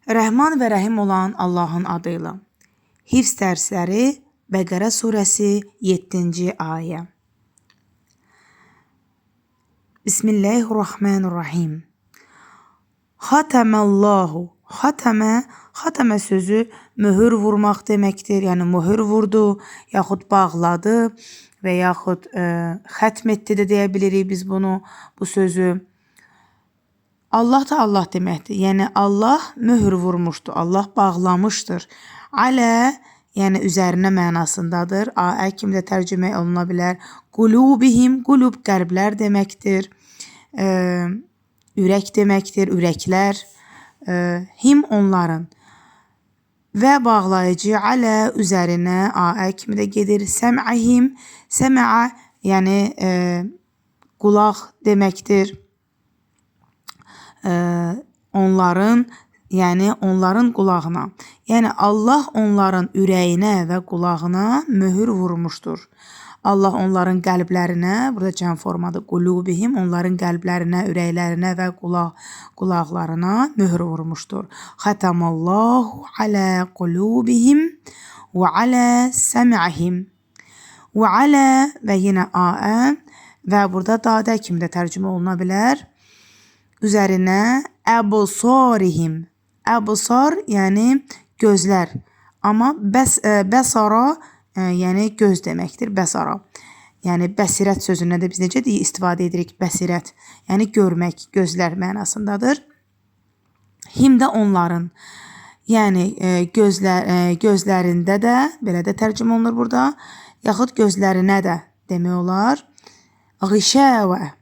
Rəhman və Rəhim olan Allahın adıyla. Hifz dərsləri Bəqərə surəsi 7-ci ayə. Bismillahirrahmanirrahim. Xatəməllahu. Xatəmə sözü möhür vurmaq deməkdir. Yəni möhür vurdu, yaxud bağladı və yaxud xətm etdi də deyə bilirik biz bunu, bu sözü. Allah da Allah deməkdir. Yəni Allah möhür vurmuşdur. Allah bağlamışdır. Alə, yəni üzərinə mənasındadır. Aə kimi də tərcümə oluna bilər. Qulubihim, qulub qəlblər deməkdir. Ürək deməkdir, ürəklər. Him onların. Və bağlayıcı alə üzərinə aə kimi də gedir. Səm'əhim, səm'a yəni qulaq deməkdir. Onların, yəni onların qulağına. Yəni Allah onların ürəyinə və qulağına möhür vurmuşdur. Allah onların qəlblərinə, burada cəm formadır, qulubihim, onların qəlblərinə, ürəklərinə və qulaqlarına möhür vurmuşdur. Xatamallahu alə qulubihim və alə səm'ihim. Və alə və yenə aə və burada dadə kimi də tərcümə oluna bilər. Üzərinə əbsarihim. Əbsar yəni gözlər. Amma bəsara yəni göz deməkdir. Bəsara. Yəni bəsirət sözündən də biz necə istifadə edirik? Bəsirət. Yəni görmək, gözlər mənasındadır. Him də onların. Yəni gözlərində də belə də tərcümə olunur burada. Yaxud gözlərinə də demək olar. Ğişəvə.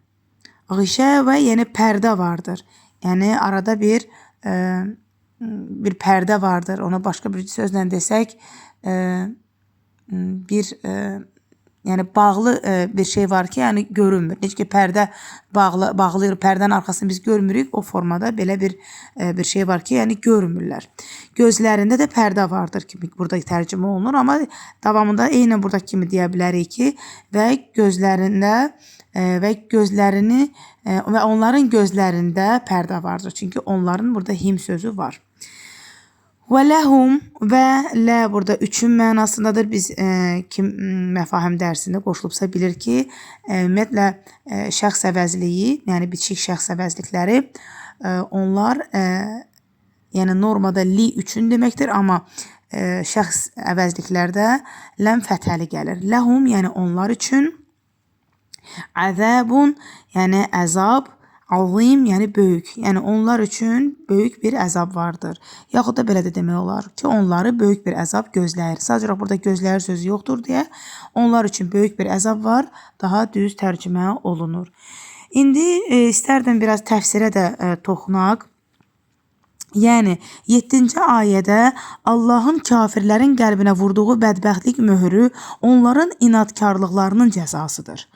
Ğişəvə yəni pərdə vardır. Yəni arada bir pərdə vardır. Ona başqa bir sözlə desək, yəni bağlı bir şey var ki, yəni görünmür. Necə ki pərdə bağlayır, pərdənin arxasını biz görmürük. O formada belə bir şey var ki, yəni görmürlər. Gözlərində də pərdə vardır kimi burada tərcümə olunur, amma davamında eynən buradakı kimi deyə bilərik ki, və gözlərində və gözlərini və onların gözlərində pərdə vardır. Çünki onların burada him sözü var. Və ləhum və lə burada üçün mənasındadır. Biz kim məfahim dərsində qoşulubsa bilir ki, ümumiyyətlə şəxs əvəzliyi, yəni bitişik şəxs əvəzlikləri onlar yəni normada li üçün deməkdir, amma şəxs əvəzliklərdə ləm fəthəli gəlir. Ləhum yəni onlar üçün. Əzəbun, yəni əzab, azim, yəni böyük. Yəni onlar üçün böyük bir əzab vardır. Yaxud da belə də demək olar ki, onları böyük bir əzab gözləyir. Sadəcə burada gözləyir sözü yoxdur deyə onlar üçün böyük bir əzab var, daha düz tərcümə olunur. İndi istərdim biraz təfsirə də toxunaq. Yəni 7-ci ayədə Allahın kafirlərin qəlbinə vurduğu bədbəxtlik möhürü onların inadkarlıqlarının cəzasıdır.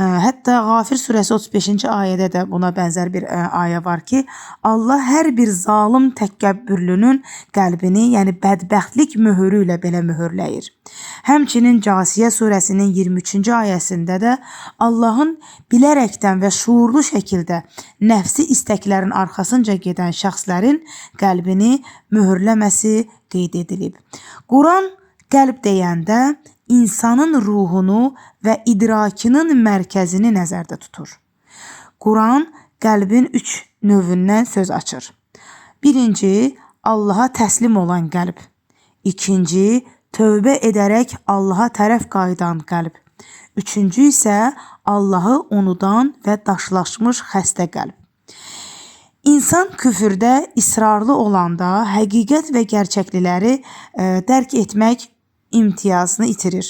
Hətta Qafir surəsi 35-ci ayədə də buna bənzər bir ayə var ki, Allah hər bir zalım təkəbbürlünün qəlbini, yəni bədbəxtlik möhürü ilə belə möhürləyir. Həmçinin Casiyə surəsinin 23-cü ayəsində də Allahın bilərəkdən və şuurlu şəkildə nəfsi istəklərin arxasınca gedən şəxslərin qəlbini möhürləməsi qeyd edilib. Quran qəlb deyəndə insanın ruhunu və idrakının mərkəzini nəzərdə tutur. Quran qəlbin 3 növündən söz açır. Birinci, Allaha təslim olan qəlb. İkinci, tövbə edərək Allaha tərəf qayıdan qəlb. Üçüncü isə Allahı unudan və daşlaşmış xəstə qəlb. İnsan küfürdə israrlı olanda həqiqət və gerçəkliləri dərk etmək imtiyazını itirir.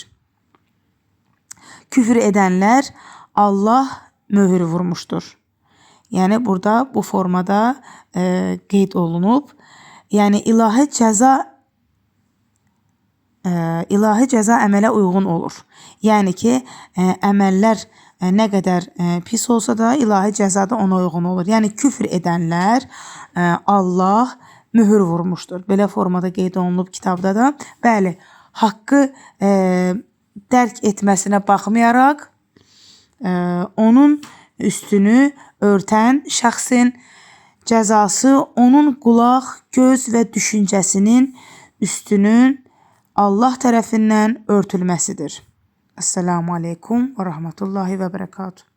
Küfür edənlər Allah möhür vurmuşdur. Yəni burada bu formada qeyd olunub. Yəni ilahi cəza əmələ uyğun olur. Yəni ki, əməllər nə qədər pis olsa da ilahi cəza da ona uyğun olur. Yəni küfür edənlər Allah möhür vurmuşdur. Belə formada qeyd olunub kitabda da. Bəli, haqqı dərk etməsinə baxmayaraq onun üstünü örtən şəxsin cəzası onun qulaq, göz və düşüncəsinin üstünün Allah tərəfindən örtülməsidir. Esselamu aleykum və rahmetullahi və bərəkatuhu.